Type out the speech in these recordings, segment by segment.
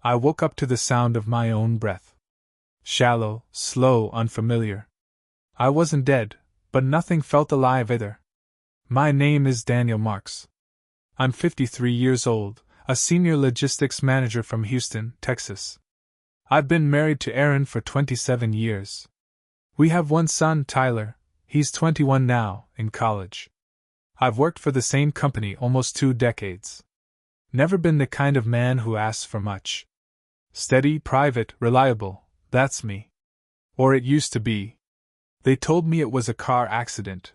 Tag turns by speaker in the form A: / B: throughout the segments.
A: I woke up to the sound of my own breath. Shallow, slow, unfamiliar. I wasn't dead, but nothing felt alive either. My name is Daniel Marks. I'm 53 years old, a senior logistics manager from Houston, Texas. I've been married to Erin for 27 years. We have one son, Tyler. He's 21 now, in college. I've worked for the same company almost 2 decades. Never been the kind of man who asks for much. Steady, private, reliable, that's me. Or it used to be. They told me it was a car accident.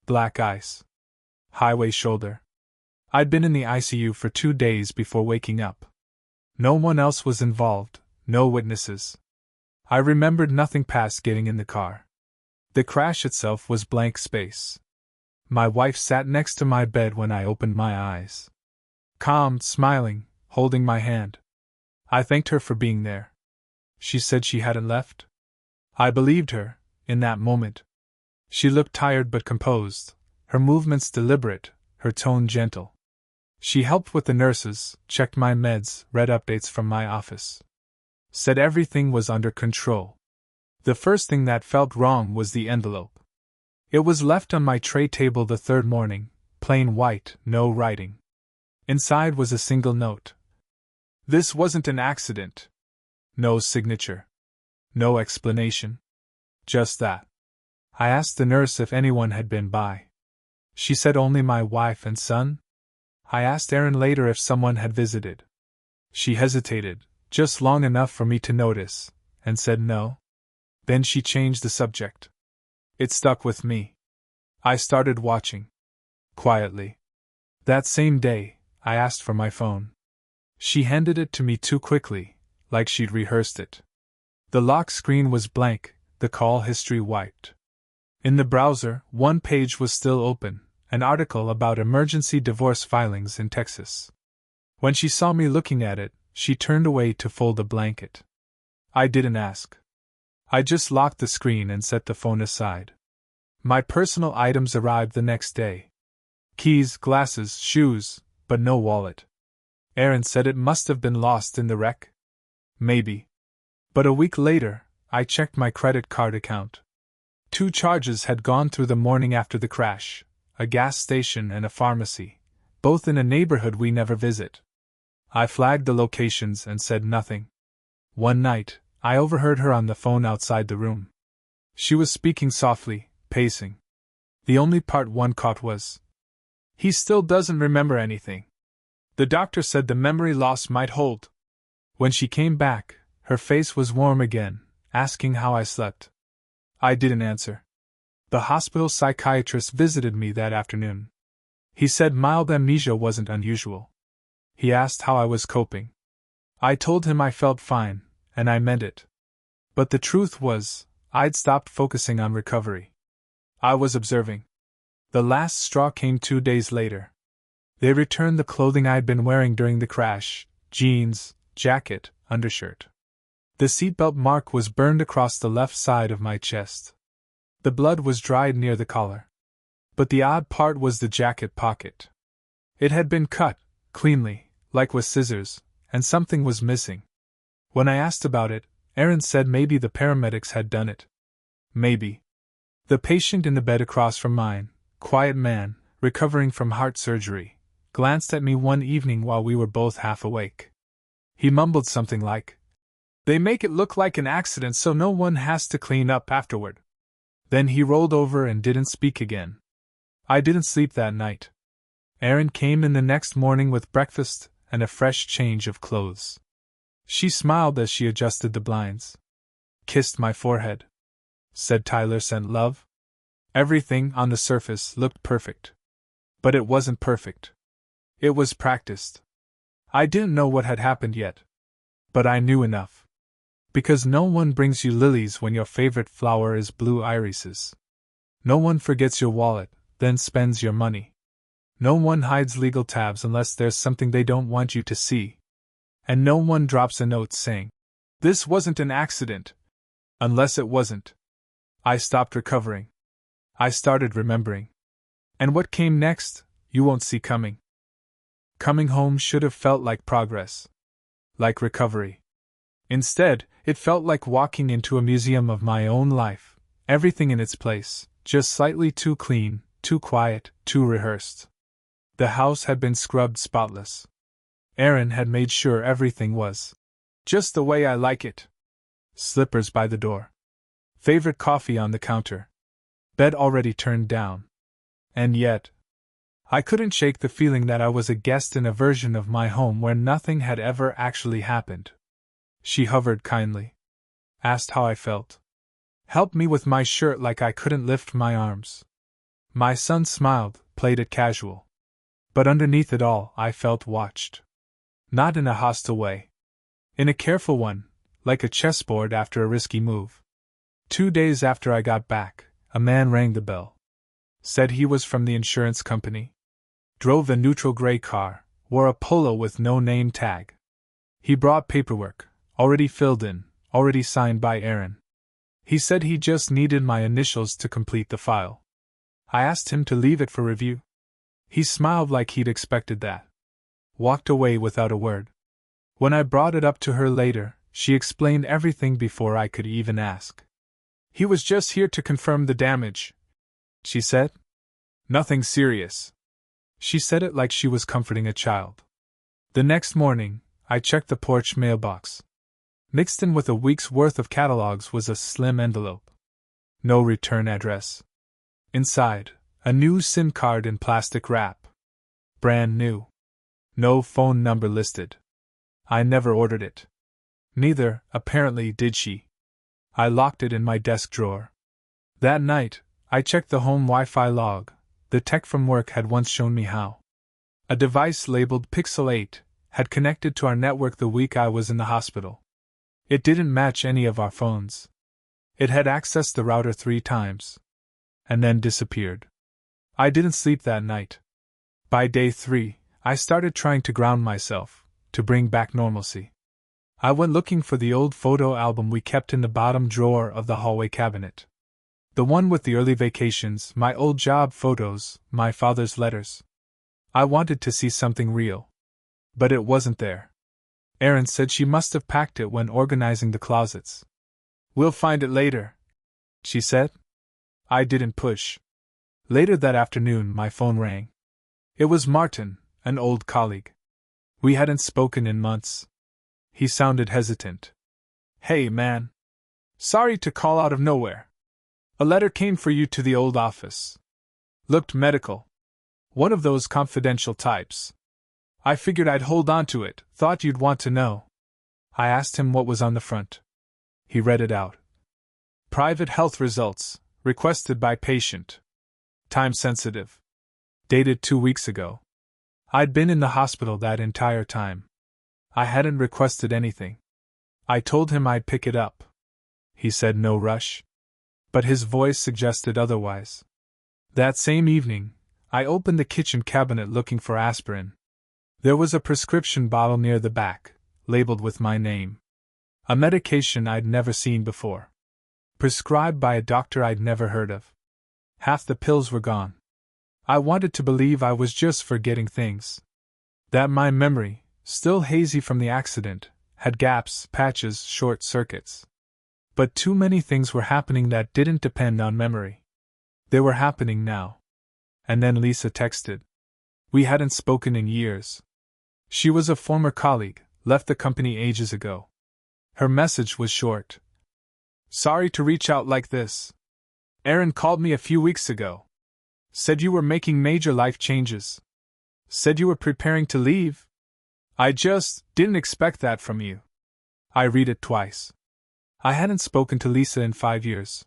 A: Black ice. Highway shoulder. I'd been in the ICU for 2 days before waking up. No one else was involved, no witnesses. I remembered nothing past getting in the car. The crash itself was blank space. My wife sat next to my bed when I opened my eyes. Calm, smiling, holding my hand. I thanked her for being there. She said she hadn't left. I believed her, in that moment. She looked tired but composed, her movements deliberate, her tone gentle. She helped with the nurses, checked my meds, read updates from my office. Said everything was under control. The first thing that felt wrong was the envelope. It was left on my tray table the third morning, plain white, no writing. Inside was a single note. This wasn't an accident. No signature. No explanation. Just that. I asked the nurse if anyone had been by. She said only my wife and son. I asked Erin later if someone had visited. She hesitated, just long enough for me to notice, and said no. Then she changed the subject. It stuck with me. I started watching. Quietly. That same day, I asked for my phone. She handed it to me too quickly, like she'd rehearsed it. The lock screen was blank, the call history wiped. In the browser, one page was still open, an article about emergency divorce filings in Texas. When she saw me looking at it, she turned away to fold a blanket. I didn't ask. I just locked the screen and set the phone aside. My personal items arrived the next day. Keys, glasses, shoes, but no wallet. Erin said it must have been lost in the wreck. Maybe. But a week later, I checked my credit card account. 2 charges had gone through the morning after the crash, a gas station and a pharmacy, both in a neighborhood we never visit. I flagged the locations and said nothing. One night, I overheard her on the phone outside the room. She was speaking softly, pacing. The only part one caught was, "He still doesn't remember anything. The doctor said the memory loss might hold." When she came back, her face was warm again, asking how I slept. I didn't answer. The hospital psychiatrist visited me that afternoon. He said mild amnesia wasn't unusual. He asked how I was coping. I told him I felt fine, and I meant it. But the truth was, I'd stopped focusing on recovery. I was observing. The last straw came 2 days later. They returned the clothing I'd been wearing during the crash: jeans, jacket, undershirt. The seatbelt mark was burned across the left side of my chest. The blood was dried near the collar. But the odd part was the jacket pocket. It had been cut, cleanly, like with scissors, and something was missing. When I asked about it, Erin said maybe the paramedics had done it. Maybe. The patient in the bed across from mine, quiet man, recovering from heart surgery, glanced at me one evening while we were both half awake. He mumbled something like, "They make it look like an accident so no one has to clean up afterward." Then he rolled over and didn't speak again. I didn't sleep that night. Erin came in the next morning with breakfast and a fresh change of clothes. She smiled as she adjusted the blinds. Kissed my forehead. Said Tyler sent love. Everything on the surface looked perfect. But it wasn't perfect. It was practiced. I didn't know what had happened yet. But I knew enough. Because no one brings you lilies when your favorite flower is blue irises. No one forgets your wallet, then spends your money. No one hides legal tabs unless there's something they don't want you to see. And no one drops a note saying, "This wasn't an accident." Unless it wasn't. I stopped recovering. I started remembering. And what came next, you won't see coming. Coming home should have felt like progress. like recovery. Instead, it felt like walking into a museum of my own life, everything in its place, just slightly too clean, too quiet, too rehearsed. The house had been scrubbed spotless. Aaron had made sure everything was just the way I like it. Slippers by the door. Favorite coffee on the counter. Bed already turned down. And yet, I couldn't shake the feeling that I was a guest in a version of my home where nothing had ever actually happened. She hovered kindly. Asked how I felt. Helped me with my shirt like I couldn't lift my arms. My son smiled, played it casual. But underneath it all, I felt watched. Not in a hostile way. In a careful one, like a chessboard after a risky move. 2 days after I got back, a man rang the bell. Said he was from the insurance company. Drove a neutral gray car, wore a polo with no name tag. He brought paperwork, already filled in, already signed by Aaron. He said he just needed my initials to complete the file. I asked him to leave it for review. He smiled like he'd expected that. Walked away without a word. When I brought it up to her later, she explained everything before I could even ask. He was just here to confirm the damage, she said. Nothing serious. She said it like she was comforting a child. The next morning, I checked the porch mailbox. Mixed in with a week's worth of catalogs was a slim envelope. No return address. Inside, a new SIM card in plastic wrap. Brand new. No phone number listed. I never ordered it. Neither, apparently, did she. I locked it in my desk drawer. That night, I checked the home Wi-Fi log. The tech from work had once shown me how. A device labeled Pixel 8 had connected to our network the week I was in the hospital. It didn't match any of our phones. It had accessed the router 3 times. And then disappeared. I didn't sleep that night. By day 3, I started trying to ground myself, to bring back normalcy. I went looking for the old photo album we kept in the bottom drawer of the hallway cabinet. The one with the early vacations, my old job photos, my father's letters. I wanted to see something real. But it wasn't there. Erin said she must have packed it when organizing the closets. We'll find it later, she said. I didn't push. Later that afternoon, my phone rang. It was Martin, an old colleague. We hadn't spoken in months. He sounded hesitant. Hey, man. Sorry to call out of nowhere. A letter came for you to the old office. Looked medical. One of those confidential types. I figured I'd hold on to it, thought you'd want to know. I asked him what was on the front. He read it out. Private health results, requested by patient. Time sensitive. Dated 2 weeks ago. I'd been in the hospital that entire time. I hadn't requested anything. I told him I'd pick it up. He said no rush. But his voice suggested otherwise. That same evening, I opened the kitchen cabinet looking for aspirin. There was a prescription bottle near the back, labeled with my name. A medication I'd never seen before. Prescribed by a doctor I'd never heard of. Half the pills were gone. I wanted to believe I was just forgetting things. That my memory, still hazy from the accident, had gaps, patches, short circuits. But too many things were happening that didn't depend on memory. They were happening now. And then Lisa texted. We hadn't spoken in years. She was a former colleague, left the company ages ago. Her message was short. Sorry to reach out like this. Aaron called me a few weeks ago. Said you were making major life changes. Said you were preparing to leave. I just didn't expect that from you. I read it twice. I hadn't spoken to Lisa in 5 years.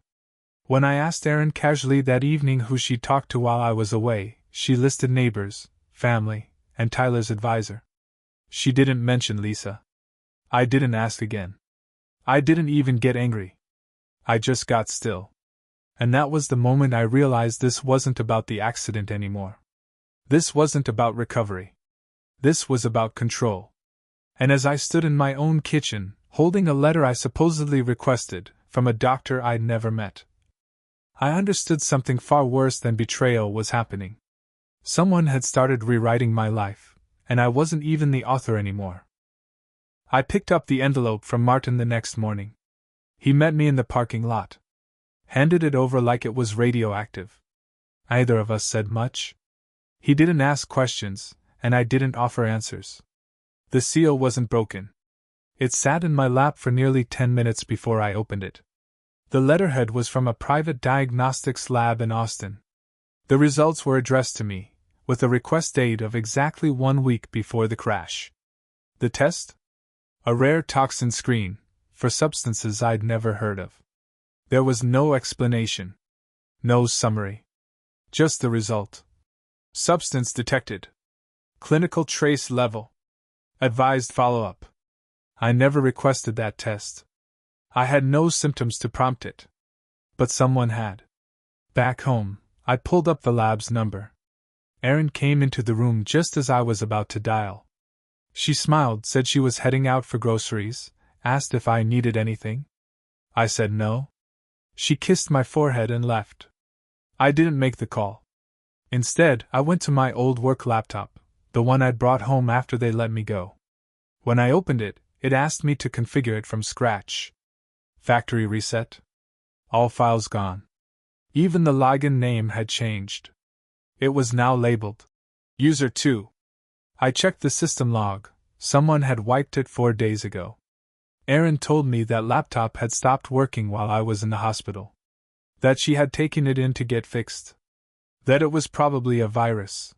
A: When I asked Aaron casually that evening who she'd talked to while I was away, she listed neighbors, family, and Tyler's advisor. She didn't mention Lisa. I didn't ask again. I didn't even get angry. I just got still. And that was the moment I realized this wasn't about the accident anymore. This wasn't about recovery. This was about control. And as I stood in my own kitchen, holding a letter I supposedly requested, from a doctor I'd never met, I understood something far worse than betrayal was happening. Someone had started rewriting my life, and I wasn't even the author anymore. I picked up the envelope from Martin the next morning. He met me in the parking lot. Handed it over like it was radioactive. Neither of us said much. He didn't ask questions, and I didn't offer answers. The seal wasn't broken. It sat in my lap for nearly 10 minutes before I opened it. The letterhead was from a private diagnostics lab in Austin. The results were addressed to me, with a request date of exactly 1 week before the crash. The test? A rare toxin screen, for substances I'd never heard of. There was no explanation. No summary. Just the result. Substance detected. Clinical trace level. Advised follow-up. I never requested that test. I had no symptoms to prompt it. But someone had. Back home, I pulled up the lab's number. Erin came into the room just as I was about to dial. She smiled, said she was heading out for groceries, asked if I needed anything. I said no. She kissed my forehead and left. I didn't make the call. Instead, I went to my old work laptop, the one I'd brought home after they let me go. When I opened it, it asked me to configure it from scratch. Factory reset. All files gone. Even the login name had changed. It was now labeled User 2. I checked the system log. Someone had wiped it 4 days ago. Erin told me that laptop had stopped working while I was in the hospital. That she had taken it in to get fixed. That it was probably a virus.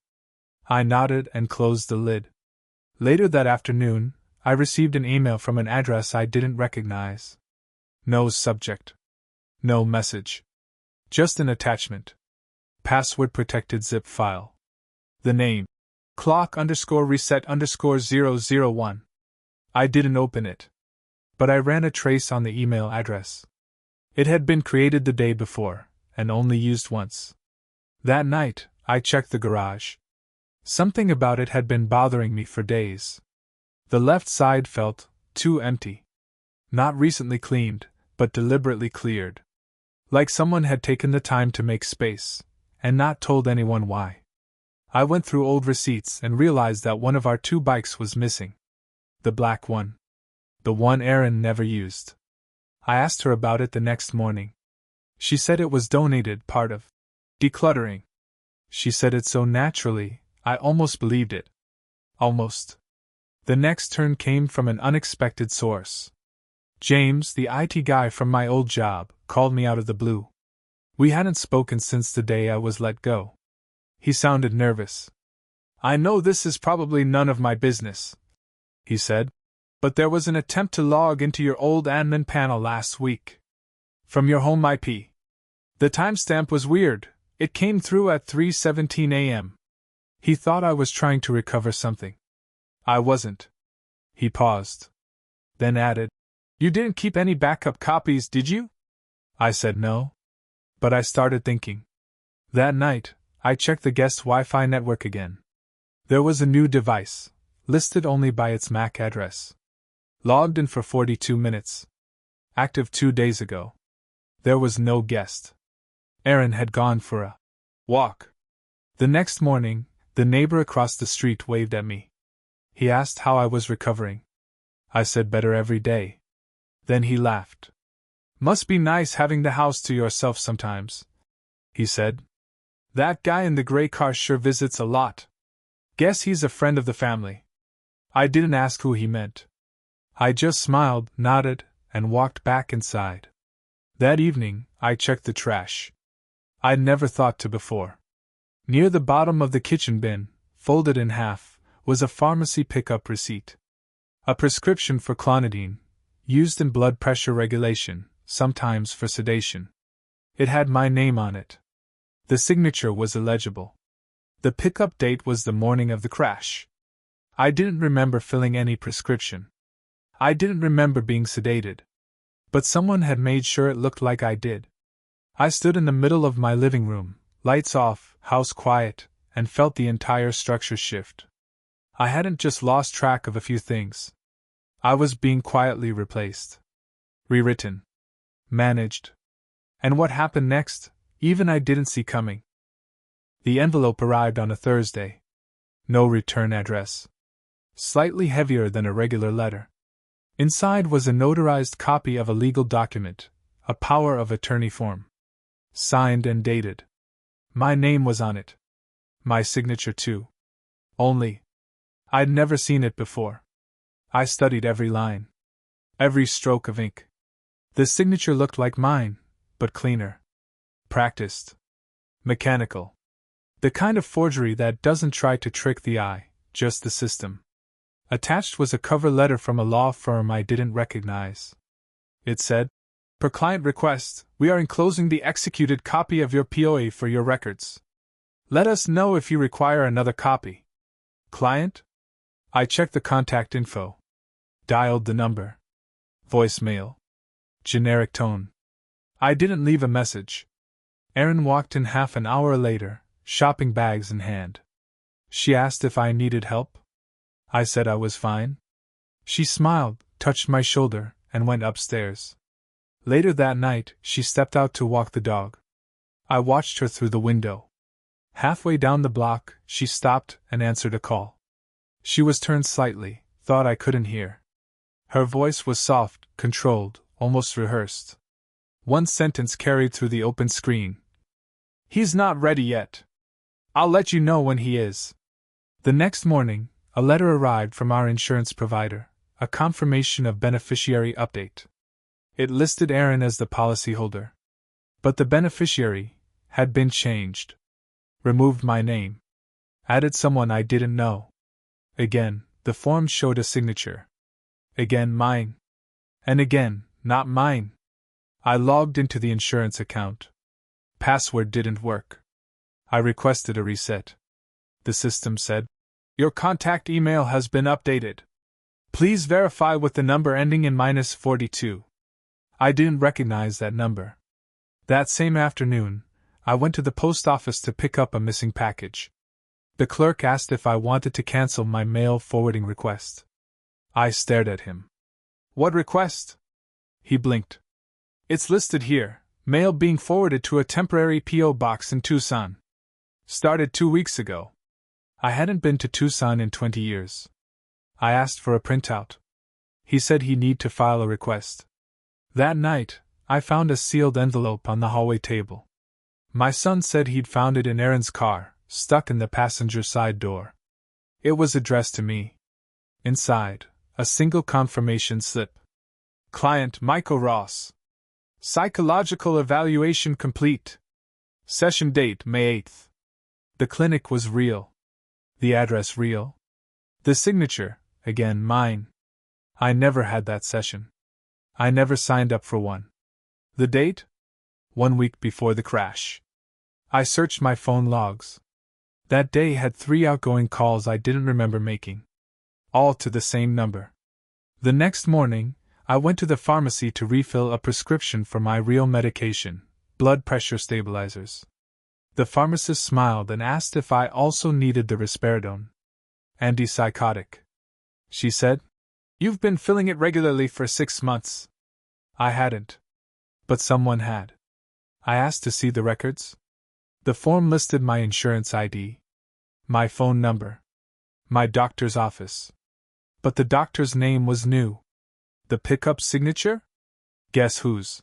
A: I nodded and closed the lid. Later that afternoon, I received an email from an address I didn't recognize. No subject. No message. Just an attachment. Password-protected zip file. The name. Clock_reset_001. I didn't open it. But I ran a trace on the email address. It had been created the day before, and only used once. That night, I checked the garage. Something about it had been bothering me for days. The left side felt too empty. Not recently cleaned, but deliberately cleared. Like someone had taken the time to make space, and not told anyone why. I went through old receipts and realized that one of our 2 bikes was missing. The black one. The one Erin never used. I asked her about it the next morning. She said it was donated, part of decluttering. She said it so naturally, I almost believed it. Almost. The next turn came from an unexpected source. James, the IT guy from my old job, called me out of the blue. We hadn't spoken since the day I was let go. He sounded nervous. "I know this is probably none of my business," he said, "but there was an attempt to log into your old admin panel last week. From your home IP. The timestamp was weird, it came through at 3:17 a.m. He thought I was trying to recover something. I wasn't. He paused. Then added, "You didn't keep any backup copies, did you?" I said no. But I started thinking. That night, I checked the guest Wi-Fi network again. There was a new device, listed only by its MAC address. Logged in for 42 minutes. Active 2 days ago. There was no guest. Erin had gone for a walk. The next morning, the neighbor across the street waved at me. He asked how I was recovering. I said better every day. Then he laughed. "Must be nice having the house to yourself sometimes," he said. "That guy in the gray car sure visits a lot. Guess he's a friend of the family." I didn't ask who he meant. I just smiled, nodded, and walked back inside. That evening, I checked the trash. I'd never thought to before. Near the bottom of the kitchen bin, folded in half, was a pharmacy pickup receipt. A prescription for clonidine, used in blood pressure regulation, sometimes for sedation. It had my name on it. The signature was illegible. The pickup date was the morning of the crash. I didn't remember filling any prescription. I didn't remember being sedated. But someone had made sure it looked like I did. I stood in the middle of my living room, lights off, house quiet, and felt the entire structure shift. I hadn't just lost track of a few things. I was being quietly replaced. Rewritten. Managed. And what happened next, even I didn't see coming. The envelope arrived on a Thursday. No return address. Slightly heavier than a regular letter. Inside was a notarized copy of a legal document, a power of attorney form. Signed and dated. My name was on it. My signature too. Only, I'd never seen it before. I studied every line. Every stroke of ink. The signature looked like mine, but cleaner. Practiced. Mechanical. The kind of forgery that doesn't try to trick the eye, just the system. Attached was a cover letter from a law firm I didn't recognize. It said, "Per client request, we are enclosing the executed copy of your POA for your records. Let us know if you require another copy." Client? I checked the contact info. Dialed the number. Voicemail. Generic tone. I didn't leave a message. Erin walked in half an hour later, shopping bags in hand. She asked if I needed help. I said I was fine. She smiled, touched my shoulder, and went upstairs. Later that night, she stepped out to walk the dog. I watched her through the window. Halfway down the block, she stopped and answered a call. She was turned slightly, thought I couldn't hear. Her voice was soft, controlled, almost rehearsed. One sentence carried through the open screen. "He's not ready yet. I'll let you know when he is." The next morning, a letter arrived from our insurance provider, a confirmation of beneficiary update. It listed Erin as the policyholder. But the beneficiary had been changed. Removed my name. Added someone I didn't know. Again, the form showed a signature. Again, mine. And again, not mine. I logged into the insurance account. Password didn't work. I requested a reset. The system said, "Your contact email has been updated. Please verify with the number ending in -42. I didn't recognize that number. That same afternoon, I went to the post office to pick up a missing package. The clerk asked if I wanted to cancel my mail forwarding request. I stared at him. "What request?" He blinked. "It's listed here, mail being forwarded to a temporary P.O. box in Tucson. Started 2 weeks ago." I hadn't been to Tucson in 20 years. I asked for a printout. He said he'd need to file a request. That night, I found a sealed envelope on the hallway table. My son said he'd found it in Erin's car, stuck in the passenger side door. It was addressed to me. Inside, a single confirmation slip. Client Michael Ross. Psychological evaluation complete. Session date May 8th. The clinic was real. The address real. The signature, again mine. I never had that session. I never signed up for one. The date? 1 week before the crash. I searched my phone logs. That day had 3 outgoing calls I didn't remember making. All to the same number. The next morning, I went to the pharmacy to refill a prescription for my real medication, blood pressure stabilizers. The pharmacist smiled and asked if I also needed the risperidone. Antipsychotic. She said, "You've been filling it regularly for 6 months." I hadn't. But someone had. I asked to see the records. The form listed my insurance ID, my phone number, my doctor's office. But the doctor's name was new. The pickup signature? Guess whose?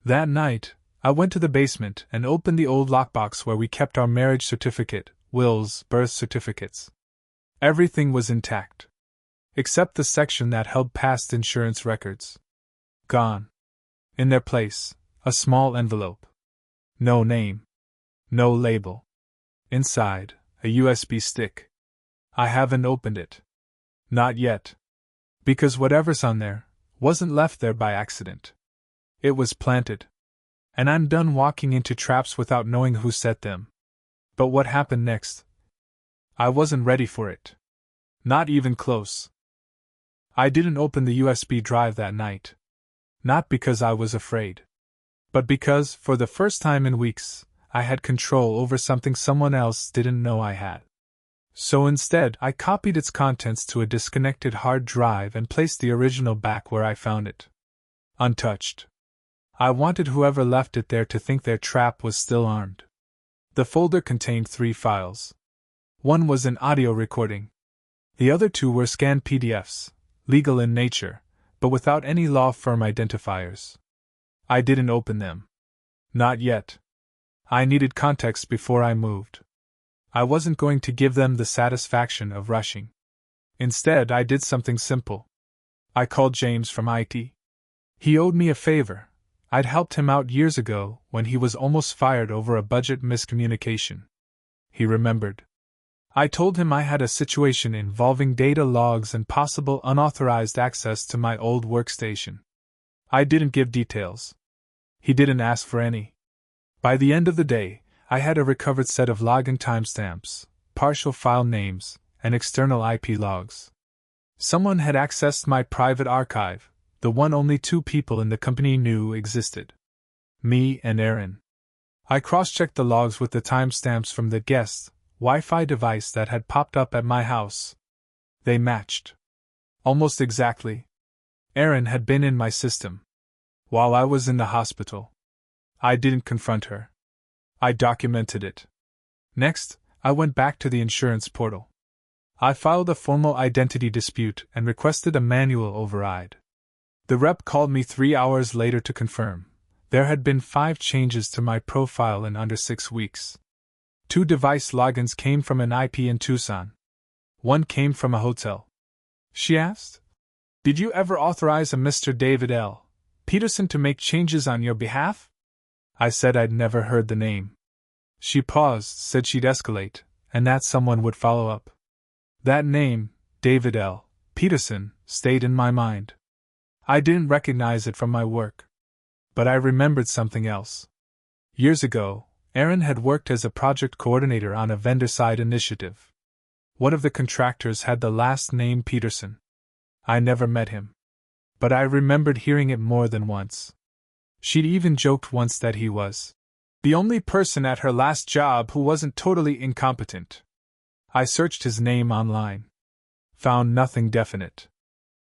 A: That night, I went to the basement and opened the old lockbox where we kept our marriage certificate, wills, birth certificates. Everything was intact. Except the section that held past insurance records. Gone. In their place, a small envelope. No name. No label. Inside, a USB stick. I haven't opened it. Not yet. Because whatever's on there wasn't left there by accident. It was planted. And I'm done walking into traps without knowing who set them. But what happened next? I wasn't ready for it. Not even close. I didn't open the USB drive that night. Not because I was afraid. But because, for the first time in weeks, I had control over something someone else didn't know I had. So instead, I copied its contents to a disconnected hard drive and placed the original back where I found it. Untouched. I wanted whoever left it there to think their trap was still armed. The folder contained 3 files. One was an audio recording. The other 2 were scanned PDFs, legal in nature, but without any law firm identifiers. I didn't open them. Not yet. I needed context before I moved. I wasn't going to give them the satisfaction of rushing. Instead, I did something simple. I called James from IT. He owed me a favor. I'd helped him out years ago when he was almost fired over a budget miscommunication. He remembered. I told him I had a situation involving data logs and possible unauthorized access to my old workstation. I didn't give details. He didn't ask for any. By the end of the day, I had a recovered set of login timestamps, partial file names, and external IP logs. Someone had accessed my private archive, the one only 2 people in the company knew existed. Me and Aaron. I cross-checked the logs with the timestamps from the guest Wi-Fi device that had popped up at my house. They matched. Almost exactly. Aaron had been in my system while I was in the hospital. I didn't confront her. I documented it. Next, I went back to the insurance portal. I filed a formal identity dispute and requested a manual override. The rep called me 3 hours later to confirm. There had been 5 changes to my profile in under 6 weeks. 2 device logins came from an IP in Tucson. 1 came from a hotel. She asked, "Did you ever authorize a Mr. David L. Peterson to make changes on your behalf?" I said I'd never heard the name. She paused, said she'd escalate, and that someone would follow up. That name, David L. Peterson, stayed in my mind. I didn't recognize it from my work. But I remembered something else. Years ago, Aaron had worked as a project coordinator on a vendor-side initiative. One of the contractors had the last name Peterson. I never met him. But I remembered hearing it more than once. She'd even joked once that he was the only person at her last job who wasn't totally incompetent. I searched his name online. Found nothing definite.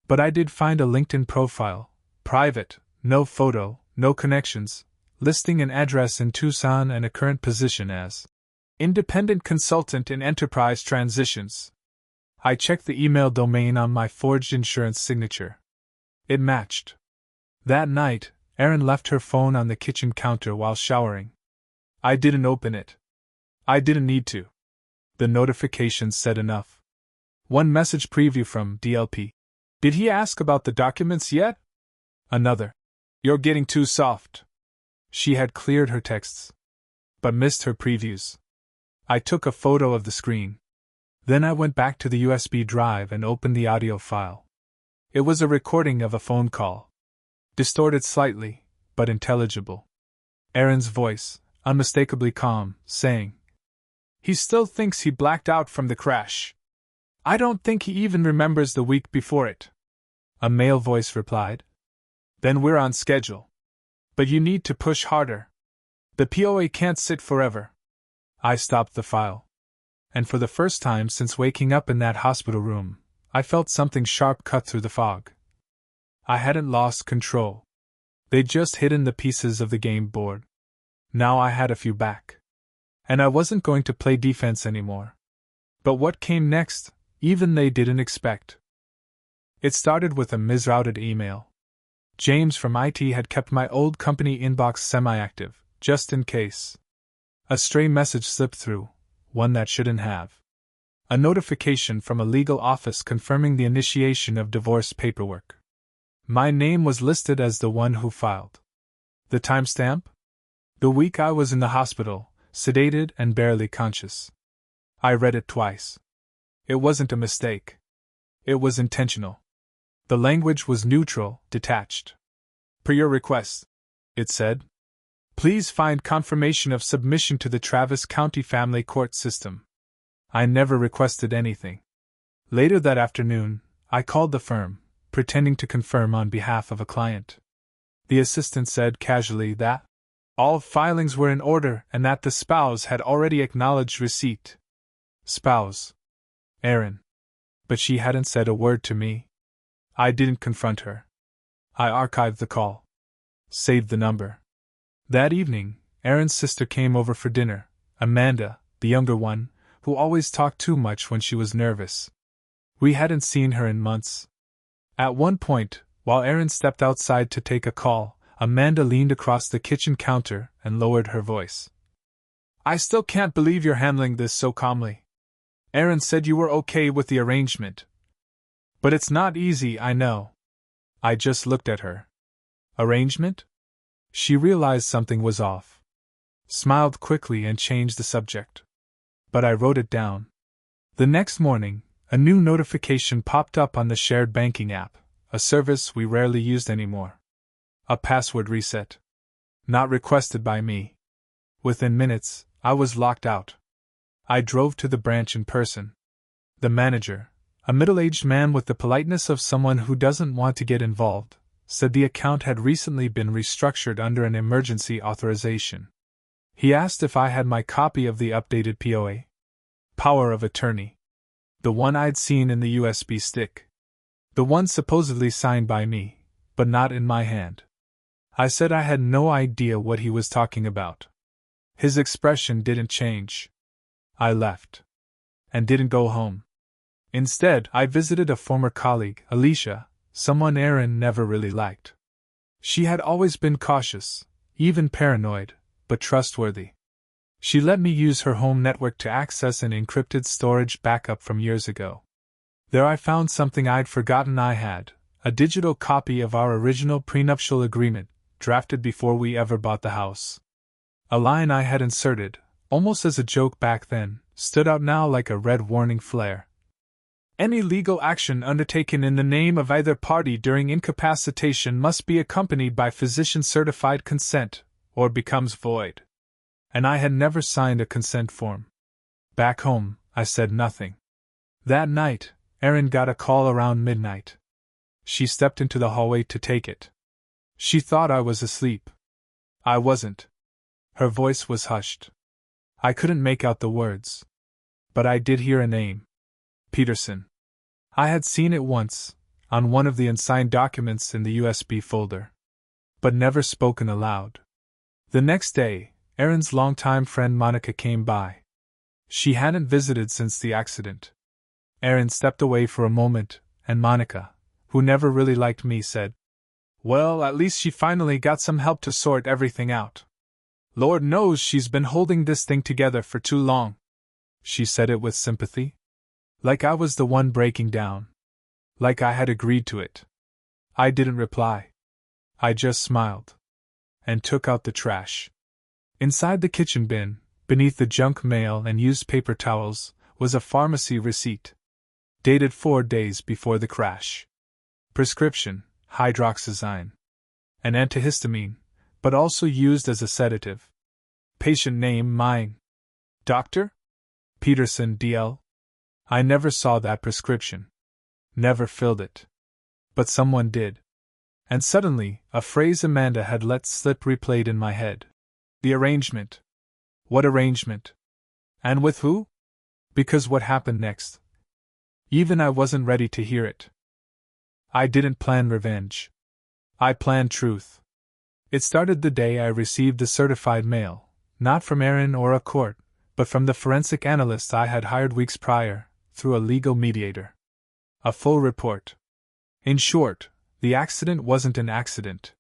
A: But I did find a LinkedIn profile, private, no photo, no connections, listing an address in Tucson and a current position as independent consultant in enterprise transitions. I checked the email domain on my forged insurance signature. It matched. That night, Erin left her phone on the kitchen counter while showering. I didn't open it. I didn't need to. The notifications said enough. One message preview from DLP. Did he ask about the documents yet? Another. You're getting too soft. She had cleared her texts, but missed her previews. I took a photo of the screen. Then I went back to the USB drive and opened the audio file. It was a recording of a phone call. Distorted slightly, but intelligible. Aaron's voice, unmistakably calm, saying, "He still thinks he blacked out from the crash. I don't think he even remembers the week before it." A male voice replied, "Then we're on schedule. But you need to push harder. The POA can't sit forever." I stopped the file. And for the first time since waking up in that hospital room, I felt something sharp cut through the fog. I hadn't lost control. They'd just hidden the pieces of the game board. Now I had a few back. And I wasn't going to play defense anymore. But what came next, even they didn't expect. It started with a misrouted email. James from IT had kept my old company inbox semi-active, just in case. A stray message slipped through, one that shouldn't have. A notification from a legal office confirming the initiation of divorce paperwork. My name was listed as the one who filed. The timestamp? The week I was in the hospital, sedated and barely conscious. I read it twice. It wasn't a mistake. It was intentional. The language was neutral, detached. "Per your request," it said. "Please find confirmation of submission to the Travis County Family Court System." I never requested anything. Later that afternoon, I called the firm, pretending to confirm on behalf of a client. The assistant said casually that all filings were in order and that the spouse had already acknowledged receipt. Spouse. Aaron. But she hadn't said a word to me. I didn't confront her. I archived the call. Saved the number. That evening, Aaron's sister came over for dinner, Amanda, the younger one, who always talked too much when she was nervous. We hadn't seen her in months. At one point, While Erin stepped outside to take a call, Amanda leaned across the kitchen counter and lowered her voice. I still can't believe you're handling this so calmly. Erin said you were okay with the arrangement. But it's not easy, I know. I just looked at her. Arrangement? She realized something was off. Smiled quickly and changed the subject. But I wrote it down. The next morning, a new notification popped up on the shared banking app, a service we rarely used anymore. A password reset. Not requested by me. Within minutes, I was locked out. I drove to the branch in person. The manager, a middle-aged man with the politeness of someone who doesn't want to get involved, said the account had recently been restructured under an emergency authorization. He asked if I had my copy of the updated POA. Power of attorney. The one I'd seen in the USB stick. The one supposedly signed by me, but not in my hand. I said I had no idea what he was talking about. His expression didn't change. I left. And didn't go home. Instead, I visited a former colleague, Alicia, someone Erin never really liked. She had always been cautious, even paranoid, but trustworthy. She let me use her home network to access an encrypted storage backup from years ago. There I found something I'd forgotten I had, a digital copy of our original prenuptial agreement, drafted before we ever bought the house. A line I had inserted, almost as a joke back then, stood out now like a red warning flare. Any legal action undertaken in the name of either party during incapacitation must be accompanied by physician-certified consent, or becomes void. And I had never signed a consent form. Back home, I said nothing. That night, Erin got a call around midnight. She stepped into the hallway to take it. She thought I was asleep. I wasn't. Her voice was hushed. I couldn't make out the words. But I did hear a name. Peterson. I had seen it once, on one of the unsigned documents in the USB folder. But never spoken aloud. The next day, Erin's longtime friend Monica came by. She hadn't visited since the accident. Erin stepped away for a moment, and Monica, who never really liked me, said, Well, at least she finally got some help to sort everything out. Lord knows she's been holding this thing together for too long. She said it with sympathy. Like I was the one breaking down. Like I had agreed to it. I didn't reply. I just smiled. And took out the trash. Inside the kitchen bin, beneath the junk mail and used paper towels, was a pharmacy receipt. Dated 4 days before the crash. Prescription, hydroxyzine. An antihistamine, but also used as a sedative. Patient name mine. Doctor? Peterson DL. I never saw that prescription. Never filled it. But someone did. And suddenly, a phrase Amanda had let slip replayed in my head. The arrangement. What arrangement? And with who? Because what happened next? Even I wasn't ready to hear it. I didn't plan revenge. I planned truth. It started the day I received the certified mail, not from Erin or a court, but from the forensic analyst I had hired weeks prior, through a legal mediator. A full report. In short, the accident wasn't an accident.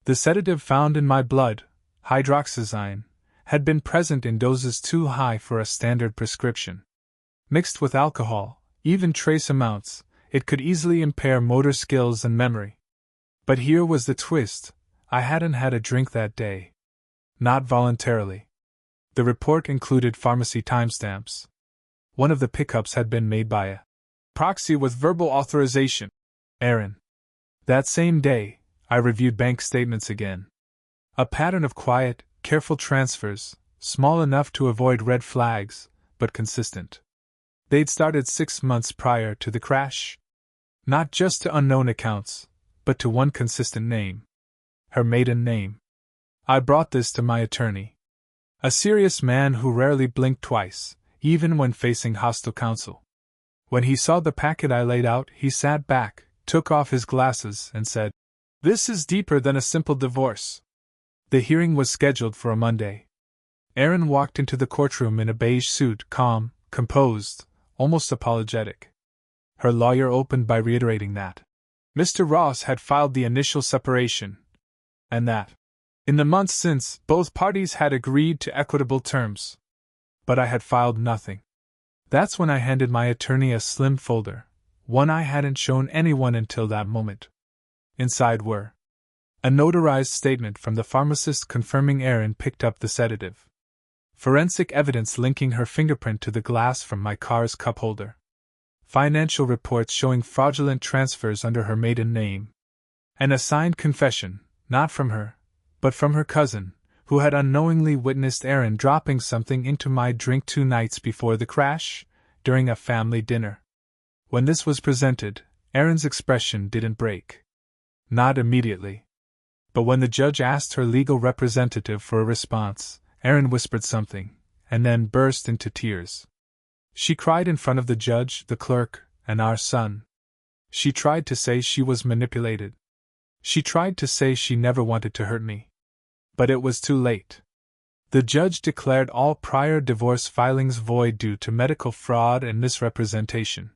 A: The sedative found in my blood, hydroxyzine, had been present in doses too high for a standard prescription. Mixed with alcohol, even trace amounts, it could easily impair motor skills and memory. But here was the twist. I hadn't had a drink that day. Not voluntarily. The report included pharmacy timestamps. One of the pickups had been made by a proxy with verbal authorization. Erin. That same day, I reviewed bank statements again. A pattern of quiet, careful transfers, small enough to avoid red flags, but consistent. They'd started 6 months prior to the crash. Not just to unknown accounts, but to one consistent name. Her maiden name. I brought this to my attorney. A serious man who rarely blinked twice, even when facing hostile counsel. When he saw the packet I laid out, he sat back, took off his glasses, and said, This is deeper than a simple divorce. The hearing was scheduled for a Monday. Erin walked into the courtroom in a beige suit, calm, composed, almost apologetic. Her lawyer opened by reiterating that Mr. Ross had filed the initial separation, and that, in the months since, both parties had agreed to equitable terms. But I had filed nothing. That's when I handed my attorney a slim folder, one I hadn't shown anyone until that moment. Inside were a notarized statement from the pharmacist confirming Erin picked up the sedative, forensic evidence linking her fingerprint to the glass from my car's cup holder, financial reports showing fraudulent transfers under her maiden name, and a signed confession, not from her, but from her cousin, who had unknowingly witnessed Erin dropping something into my drink 2 nights before the crash, during a family dinner. When this was presented, Erin's expression didn't break. Not immediately. But when the judge asked her legal representative for a response, Erin whispered something, and then burst into tears. She cried in front of the judge, the clerk, and our son. She tried to say she was manipulated. She tried to say she never wanted to hurt me. But it was too late. The judge declared all prior divorce filings void due to medical fraud and misrepresentation.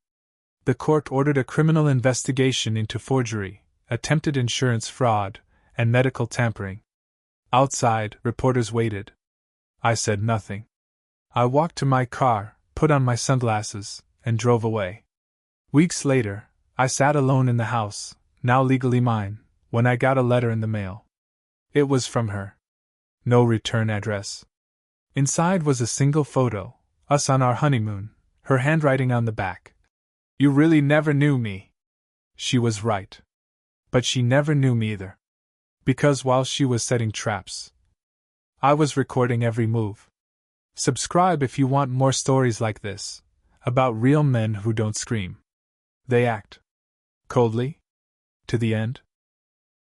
A: The court ordered a criminal investigation into forgery, attempted insurance fraud, and medical tampering. Outside, reporters waited. I said nothing. I walked to my car, put on my sunglasses, and drove away. Weeks later, I sat alone in the house, now legally mine, when I got a letter in the mail. It was from her. No return address. Inside was a single photo, us on our honeymoon, her handwriting on the back. You really never knew me. She was right. But she never knew me either. Because while she was setting traps, I was recording every move. Subscribe if you want more stories like this, about real men who don't scream. They act. Coldly? To the end?